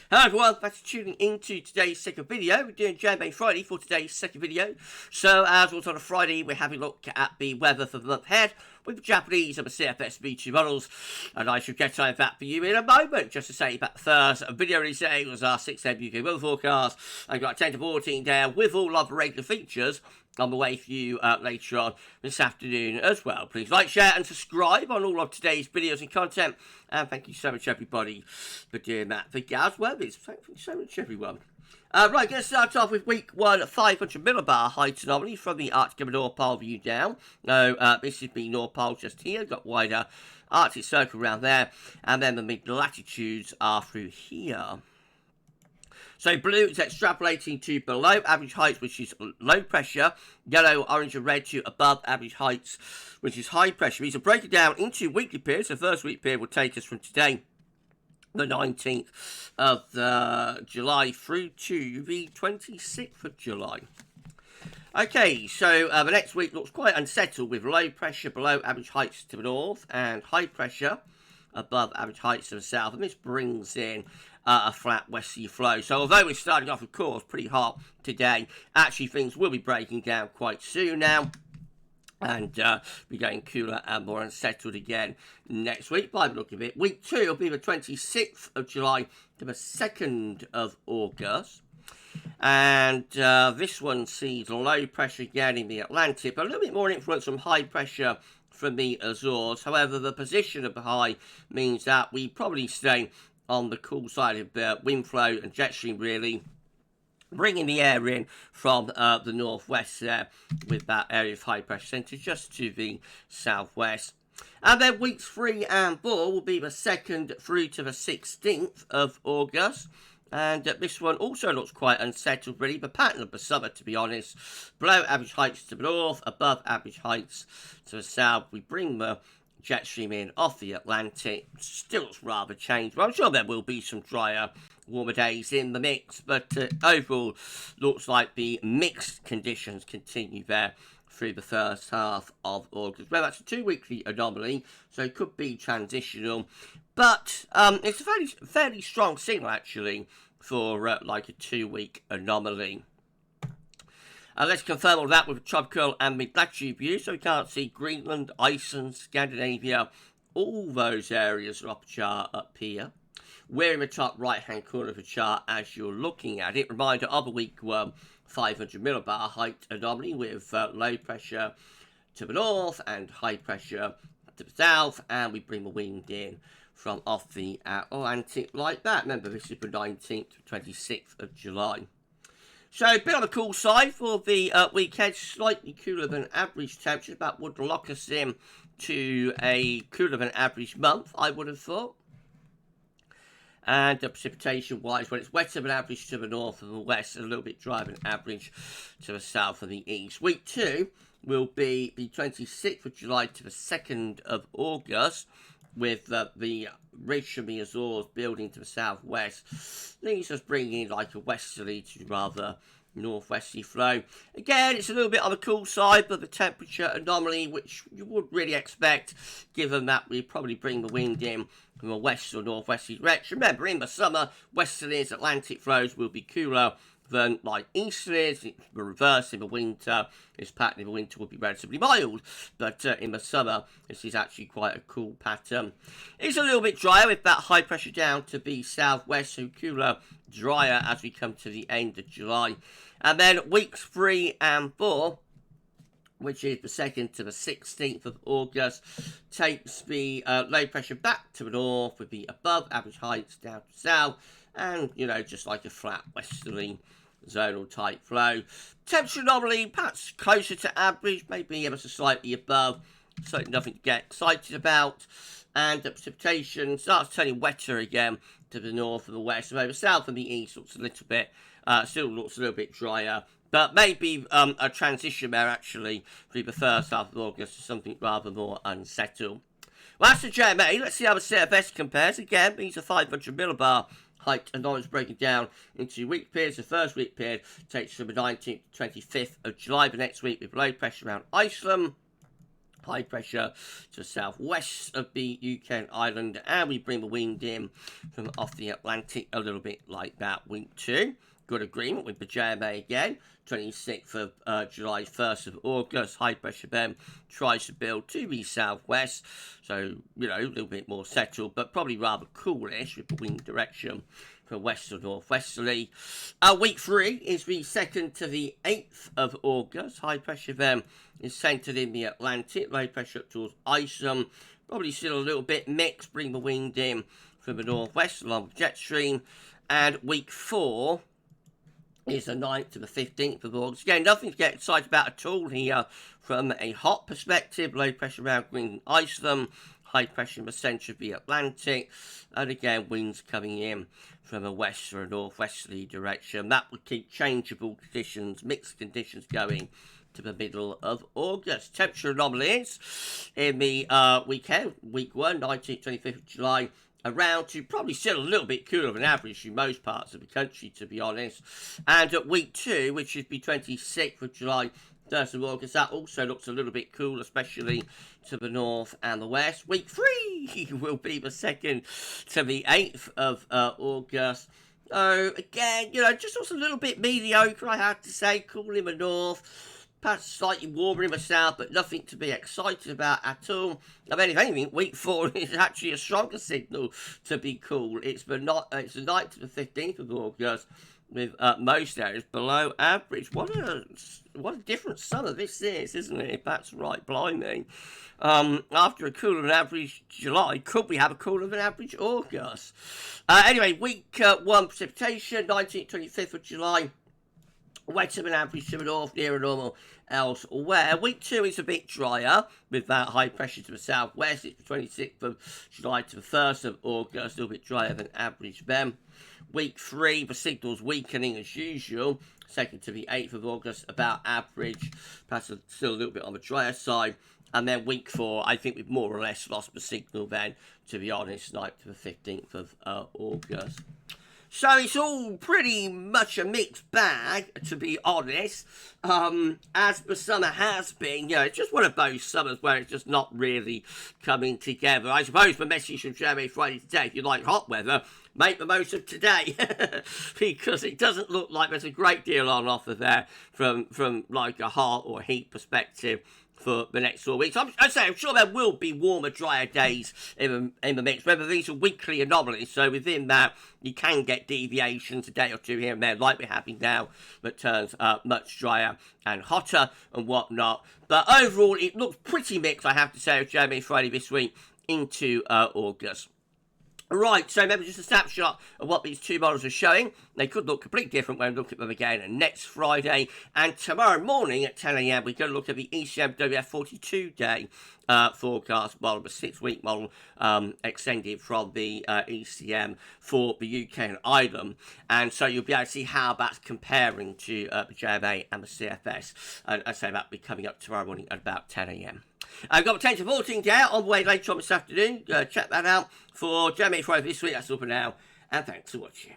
Hello everyone, thanks for tuning into today's second video. We're doing JMA Friday for today's second video. So as always on a Friday, we're having a look at the weather for the month ahead with the Japanese and the CFS V2 models. And I should get time for that for you in a moment. Just to say that the first video release today was our 6 AM UK weather forecast. I've got 10 to 14 down with all of the regular features on the way for you later on this afternoon as well. Please like, share and subscribe on all of today's videos and content. And thank you so much everybody for doing that. For GavsWeatherVids, thank you so much everyone. Right, going to start off with week 1, 500 millibar height anomaly from the Arctic and North Pole view down. No, this is the North Pole just here, got wider Arctic circle around there. And then the mid-latitudes are through here. So blue is extrapolating to below average heights, which is low pressure. Yellow, orange and red to above average heights, which is high pressure. These are breaking down into weekly periods. The first week period will take us from today, the 19th of July, through to the 26th of July. Okay, so the next week looks quite unsettled with low pressure below average heights to the north and high pressure above average heights to the south. And this brings in a flat westerly flow. So although we're starting off, of course, pretty hot today, actually things will be breaking down quite soon now. And we're getting cooler and more unsettled again next week. By the look of it, week 2 will be the 26th of July to the 2nd of August. And this one sees low pressure again in the Atlantic, but a little bit more influence from high pressure from the Azores. However, the position of the high means that we probably stay on the cool side of wind flow and jet stream, really, bringing the air in from the northwest there with that area of high pressure centre just to the southwest. And then weeks 3 and 4 will be the 2nd through to the 16th of August. And this one also looks quite unsettled, really. The pattern of the summer, to be honest. Below average heights to the north, above average heights to the south. We bring the jet stream in off the Atlantic. Still looks rather changed. Well, I'm sure there will be some drier, warmer days in the mix. But overall, looks like the mixed conditions continue there through the first half of August. Well, that's a 2-weekly anomaly, so it could be transitional. But it's a fairly strong signal, actually, for like a 2-week anomaly. Let's confirm all that with a tropical and mid-latitude view, so we can't see Greenland, Iceland, Scandinavia, all those areas are up chart up here. We're in the top right-hand corner of the chart as you're looking at it. Reminder of a week 1, 500 millibar height anomaly with low pressure to the north and high pressure to the south, and we bring the wind in from off the Atlantic like that. Remember, this is the 19th to 26th of July. So, a bit on the cool side for the weekend, slightly cooler than average temperatures, but would lock us in to a cooler than average month, I would have thought. And precipitation-wise, well, it's wetter than average to the north and the west, and a little bit drier than average to the south and the east. Week 2 will be the 26th of July to the 2nd of August, with the ridge from the Azores building to the southwest. These just bringing in like a westerly to rather northwesterly flow. Again, it's a little bit on the cool side, but the temperature anomaly, which you would really expect, given that we probably bring the wind in from a west or northwesterly direction. Remember, in the summer, westerlies, Atlantic flows will be cooler than like easterlies. It's the reverse in the winter. This pattern in the winter will be relatively mild, but in the summer, this is actually quite a cool pattern. It's a little bit drier with that high pressure down to the southwest, so cooler, drier as we come to the end of July. And then weeks 3 and 4, which is the 2nd to the 16th of August, takes the low pressure back to the north with the above average heights down to south, and, you know, just like a flat westerly zonal type flow. Temperature anomaly, perhaps closer to average, maybe ever so slightly above, certainly nothing to get excited about. And the precipitation starts turning wetter again to the north and the west. So the south and the east looks a little bit, still looks a little bit drier. But maybe a transition there, actually, through the first half of August to something rather more unsettled. Well, that's the JMA. Let's see how the CFS compares. Again, these are 500 millibar height anomalies breaking down into week periods. The first week period takes from the 19th to 25th of July. The next week with low pressure around Iceland, high pressure to the southwest of the UK and Ireland, and we bring the wind in from off the Atlantic a little bit like that. Wind 2. Good agreement with the JMA again. 26th of July, 1st of August. High pressure then tries to build to the southwest. So, you know, a little bit more settled, but probably rather coolish with the wind direction from west to northwesterly. Week 3 is the 2nd to the 8th of August. High pressure then is centred in the Atlantic. Low pressure up towards Iceland. Probably still a little bit mixed. Bring the wind in from the northwest along the jet stream. And week 4 is the 9th to the 15th of August. Again, nothing to get excited about at all here from a hot perspective. Low pressure around Greenland, Iceland. High pressure in the centre of the Atlantic. And again, winds coming in from a west or a northwesterly direction. That would keep changeable conditions, mixed conditions going to the middle of August. Temperature anomalies in the weekend, week 1, 19th, 25th of July. Around to probably still a little bit cooler than average in most parts of the country, to be honest. And at week 2, which is the 26th of July, 1st of August, that also looks a little bit cool, especially to the north and the west. Week 3 will be the 2nd to the 8th of August. So, again, you know, just looks a little bit mediocre, I have to say. Cool in the north. Perhaps slightly warmer in the south, but nothing to be excited about at all. I mean, if anything, week 4 is actually a stronger signal to be cool. It's the 9th to the 15th of August, with most areas below average. What a different summer this is, isn't it? If that's right, blimey. After a cooler than average July, could we have a cooler than average August? Anyway, week 1 precipitation, 19th, 25th of July. Wetter than average to the north, nearer normal elsewhere. Week 2 is a bit drier, with that high pressure to the southwest. It's the 26th of July to the 1st of August, a little bit drier than average then. Week 3, the signal's weakening as usual. 2nd to the 8th of August, about average. Perhaps still a little bit on the drier side. And then week 4, I think we've more or less lost the signal then, to be honest, 9th to the 15th of August. So it's all pretty much a mixed bag, to be honest, as the summer has been. You know, it's just one of those summers where it's just not really coming together. I suppose the message from JMA Friday today, if you like hot weather, make the most of today, because it doesn't look like there's a great deal on offer there from like a hot or heat perspective for the next 4 weeks. I'm sure there will be warmer, drier days in the mix, whether these are weekly anomalies, so within that you can get deviations a day or two here and there, like we're having now, that turns much drier and hotter and whatnot. But overall, it looks pretty mixed, I have to say, with JMA Friday this week into August. Right, so maybe just a snapshot of what these two models are showing. They could look completely different when we look at them again next Friday. And tomorrow morning at 10 a.m, we're going to look at the ECM WF42 day forecast model, the 6-week model extended from the ECM for the UK and Ireland. And so you'll be able to see how that's comparing to the JMA and the CFS. And I say that'll be coming up tomorrow morning at about 10 a.m. I've got the 10 to 14 day out on the way later on this afternoon. Check that out for JMA Friday this week. That's all for now, and thanks for watching.